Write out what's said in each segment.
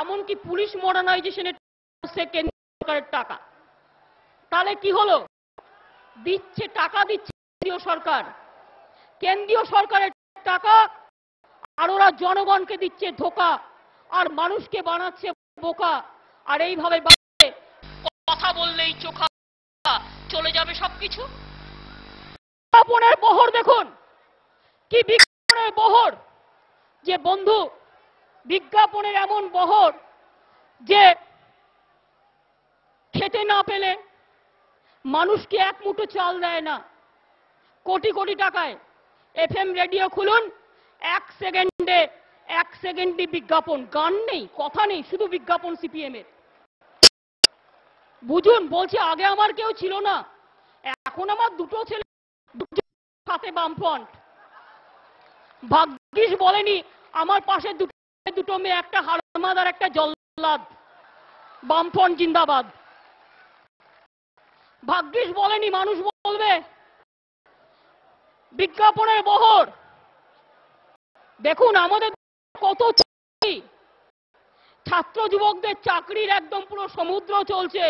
এমনকি পুলিশ মডার্নাইজেশনের কেন্দ্রীয় সরকারের টাকা। তাহলে কি হলো? দিচ্ছে, টাকা দিচ্ছে কেন্দ্রীয় সরকার, কেন্দ্রীয় সরকারের টাকা, আর ওরা জনগণকে দিচ্ছে ধোকা আর মানুষকে বানাচ্ছে বোকা। আর এইভাবে কথা বললেই চোখা চলে যাবে সবকিছু। বিজ্ঞাপনের বহর দেখুন, কি বিজ্ঞাপনের বহর! যে বন্ধু, বিজ্ঞাপনের এমন বহর যে খেতে না পেলে মানুষকে এক মুঠো চাল দেয় না। কোটি কোটি টাকায় এফএম রেডিও খুলুন, এক সেকেন্ডে বিজ্ঞাপন, গান নেই, কথা নেই, শুধু বিজ্ঞাপন সিপিএম এর। বুঝুন, বলছি আগে আমার কেউ ছিল না, এখন আমার দুটো ছেলে, সাথে বামফ্রন্ট। ভাগ্যিস বলেনি আমার পাশে দুটো মেয়ে, একটা হারমাদ আর একটা জল্লাদ। বামফ্রন্ট জিন্দাবাদ। ভাগ্যিস বলেনি, মানুষ বলবে। বিজ্ঞাপনের বহর দেখুন, আমাদের কত ছাত্র যুবকদের চাকরির একদম পুরো সমুদ্র চলছে,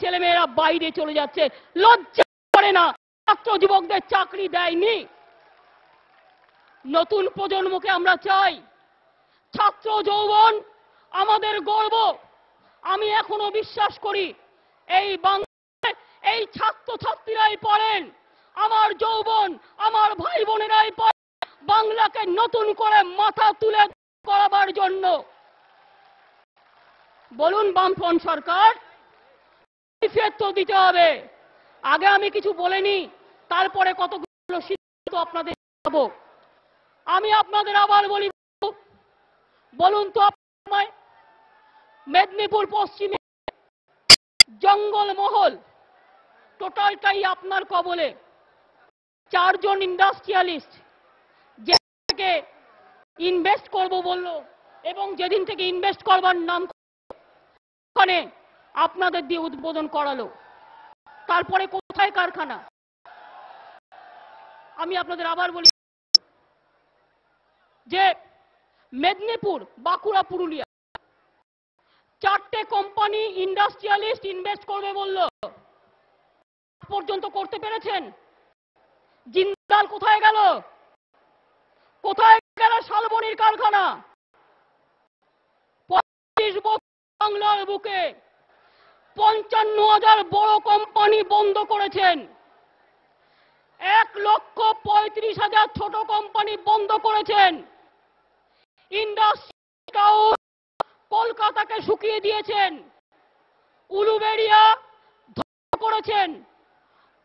ছেলেমেয়েরা বাইরে চলে যাচ্ছে, লজ্জা করে না? ছাত্র যুবকদের চাকরি দেয়নি। নতুন প্রজন্মকে আমরা চাই। ছাত্র যৌবন আমাদের গর্ব। আমি এখনো বিশ্বাস করি এই বাংলায় এই ছাত্র ছাত্রীরাই পড়েন, আমার যৌবন, আমার ভাই বোনেরাই পড়েন বাংলাকে নতুন করে মাথা তুলে করাবার জন্য। বলুন বামফ্রন্ট সরকার, তো দিতে হবে। আগে আমি কিছু বলিনি, তারপরে কতগুলো সিদ্ধান্ত আপনাদের দেব। আমি আপনাদের আবার বলি, বলুন তো আমায়, মেদিনীপুর পশ্চিমে জঙ্গলমহল টোটালটাই আপনার কবলে। 4 জন ইন্ডাস্ট্রিয়ালিস্ট যে থেকে ইনভেস্ট করব বলল, এবং যেদিন থেকে ইনভেস্ট করবার নাম ওখানে আপনাদের দিয়ে উদ্বোধন করালো, তারপরে কোথায় কারখানা? আমি আপনাদের আবার বলি যে মেদিনীপুর, বাঁকুড়া, পুরুলিয়া 4টে কোম্পানি ইন্ডাস্ট্রিয়ালিস্ট ইনভেস্ট করবে বলল, পর্যন্ত করতে পেরেছেন? জিন্দাল কোথায় গেল? কোথায় গেল শালবনির কারখানা? 25 বছর বাংলার বুকে 55,000 বড় কোম্পানি বন্ধ করেছেন, 1,35,000 ছোট কোম্পানি বন্ধ করেছেন। ইন্ডাস্ট্রি কলকাতাকে শুকিয়ে দিয়েছেন, উলুবেড়িয়া ধ্বংস করেছেন,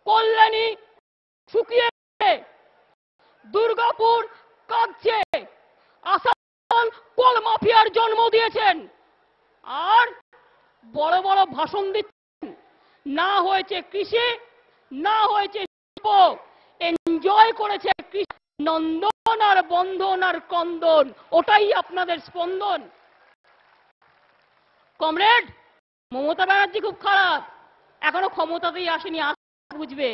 কল্যাণী শুকিয়ে, দুর্গাপুর কাঁদছে, আসাম কোল মাফিয়ার জন্ম দিয়েছেন, আর বড় বড় ভাষণ দিচ্ছেন। না হয়েছে কৃষি, না হয়েছে শিল্প, এনজয় করেছে কৃষি, নন্দন আর বন্ধন আর কন্দন, ওটাই আপনাদের স্পন্দন। কমরেড, মমতা ব্যানার্জি খুব খারাপ, এখনো ক্ষমতাতেই আসেনি, বুঝবে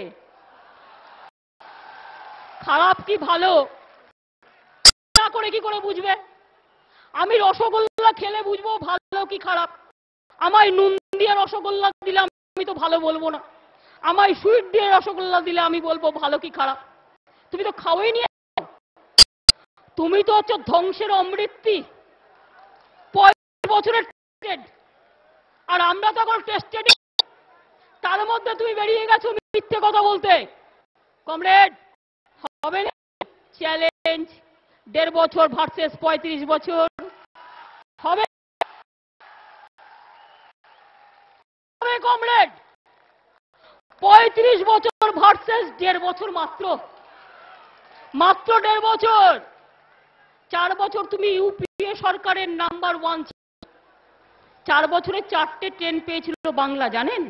খারাপ কি ভালো না করে কি করে বুঝবে? আমি রসগোল্লা খেলে বুঝবো ভালো কি খারাপ। আমায় নুন দিয়ে রসগোল্লা দিলে আমি তো ভালো বলবো না, আমায় সুইট দিয়ে রসগোল্লা দিলে আমি বলবো ভালো কি খারাপ। তুমি তো খাওয়াই নি, তুমি তো হচ্ছে ধ্বংসের অমৃতি। 5 বছরের টেস্টেড, আর আমরা তো এখন টেস্টেড, তার মধ্যে তুমি বেরিয়ে গেছো মিথ্যে কথা বলতে। কমরেড, হবে না চ্যালেঞ্জ 1.5 বছর ভার্সেস 35 বছর? হবে কমরেড? 35 বছর ভার্সেস 1.5 বছর, মাত্র 1.5 বছর। 4 বছর তুমি ইউপিএ সরকারের নাম্বার 1, 4 বছরে 4টে ট্রেন পেয়েছিল বাংলা, জানেন?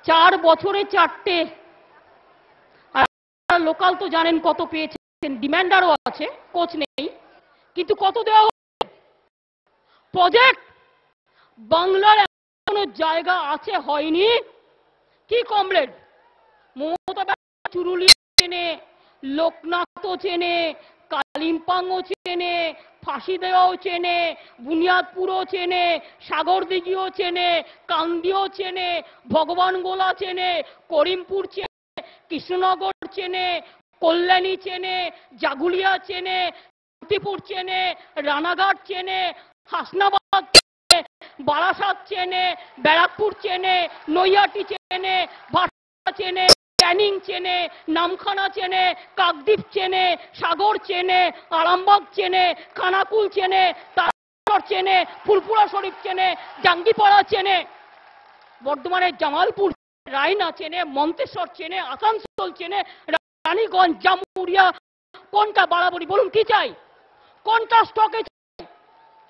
4 বছরে 4টে। আর লোকাল তো জানেন কত পেয়েছেন, ডিমান্ডারও আছে, কোচ নেই, কিন্তু কত দেওয়া হচ্ছে? প্রজেক্ট বাংলার কোনো জায়গা আছে হয়নি কি কমরেড? মমতা চুরুলি চেনে, লোকনাথও চেনে, কালিম্পংও চেনে, ফাঁসিদেও চেনে, বুনিয়াদপুরও চেনে, সাগরদিঘিও চেনে, কান্দিও চেনে, ভগবানগোলা চেনে, করিমপুর চেনে, কৃষ্ণনগর চেনে, কল্যাণী চেনে, জাগুলিয়া চেনে, শান্তিপুর চেনে, রানাঘাট চেনে, হাসনাবাদ চেনে, বারাসাত চেনে, ব্যারাকপুর চেনে, নৈহাটি চেনে, ভাটপাড়া চেনে, ক্যানিং চেনে, নামখানা চেনে, কাকদ্বীপ চেনে, সাগর চেনে, আরামবাগ চেনে, খানাকুল চেনে, তারকেশ্বর চেনে, ফুলপুরা শরীফ চেনে, জাঙ্গিপাড়া চেনে, বর্ধমানের জামালপুর, রায়না চেনে, মন্তেশ্বর চেনে, আসানসোল চেনে, রানীগঞ্জ, জামুরিয়া। কোনটা বাড়াবাড়ি বলুন? কি চাই? কোনটা স্টকে চাই?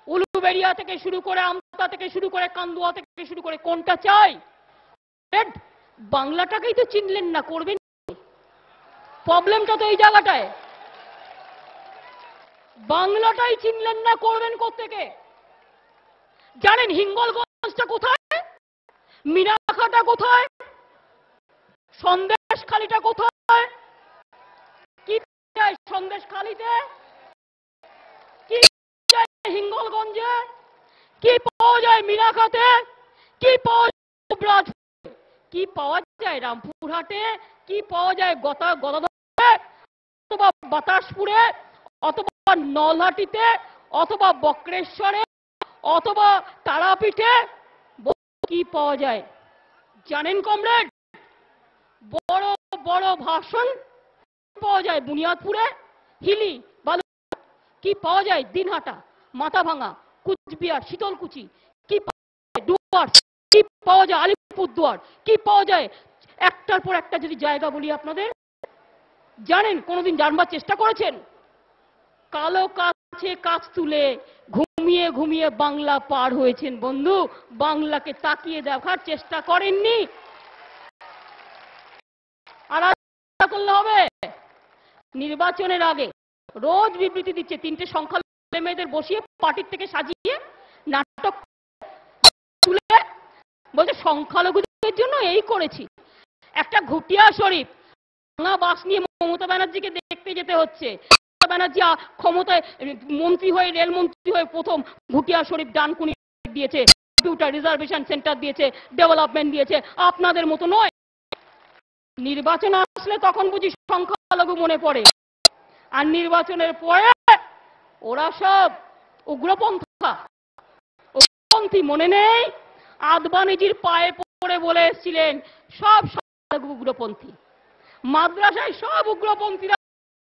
উলুবেড়িয়া থেকে শুরু করে, আমতা থেকে শুরু করে, কান্দুয়া থেকে শুরু করে, কোনটা চাই? বাংলাটাকেই তো চিনলেন না, করবেন। প্রবলেমটা তো এই জায়গাটায়, বাংলাটাই চিনলেন না, করবেন কোত্থেকে? জানেন হিঙ্গলগঞ্জটা কোথায়? মিনাখাটা কোথায়? সন্দেশখালিটা কোথায়? কি চাই সন্দেশখালিতে? কি চাই হিঙ্গলগঞ্জে? কি পাওয়া যায় মিনাখাতে? কি পাওয়া যায়? কি পাওয়া যায় রামপুরহাটে? কি পাওয়া যায় গদাধরে, অথবা বাতাসপুরে, অথবা নলহাটিতে, অথবা বক্রেশ্বরে, অথবা তারাপীঠে? কি পাওয়া যায় জানেন কমরেড? বড় বড় ভাষণ পাওয়া যায় বুনিয়াদপুরে, হিলি, বালু। কি পাওয়া যায় দিনহাটা, মাথাভাঙা, কুচবিহার, শীতলকুচি? কি পাওয়া যায় ডুয়ার্স? কি পাওয়া যায় আলিপুরদুয়ার? কি পাওয়া যায়? একটার পর একটা যদি জায়গা বলি আপনাদের, জানেন কোনোদিন জানবার চেষ্টা করেছেন? কালো কাছে কাজ তুলে ঘুমিয়ে ঘুমিয়ে বাংলা পার হয়েছেন বন্ধু, বাংলাকে তাকিয়ে দেখার চেষ্টা করেননি। আর করলে হবে? নির্বাচনের আগে রোজ বিবৃতি দিচ্ছে, তিনটে সংখ্যালঘু মেয়েদের বসিয়ে পার্টির থেকে সাজিয়ে নাটক তুলে বলছে সংখ্যালঘুদের জন্য এই করেছি। একটা ঘুটিয়া শরীফ ভাঙা বাস নিয়ে মমতা ব্যানার্জিকে দেখতে যেতে হচ্ছে। মমতা ব্যানার্জি ক্ষমতায় মন্ত্রী হয়ে, রেলমন্ত্রী হয়ে প্রথম ঘুটিয়া শরীফ ডানকুনি দিয়েছে, কম্পিউটার রিজার্ভেশন সেন্টার দিয়েছে, ডেভেলপমেন্ট দিয়েছে। আপনাদের মতো নয়। নির্বাচন আসলে তখন বুঝি সংখ্যালঘু মনে পড়ে, আর নির্বাচনের পরে ওরা সব উগ্রপন্থা। উগ্রপন্থী মনে নেই? আদবানিজির পায়ে পড়ে বলে এসেছিলেন সব উগ্রপন্থী। মাদ্রাসায় সব উগ্রপন্থীরা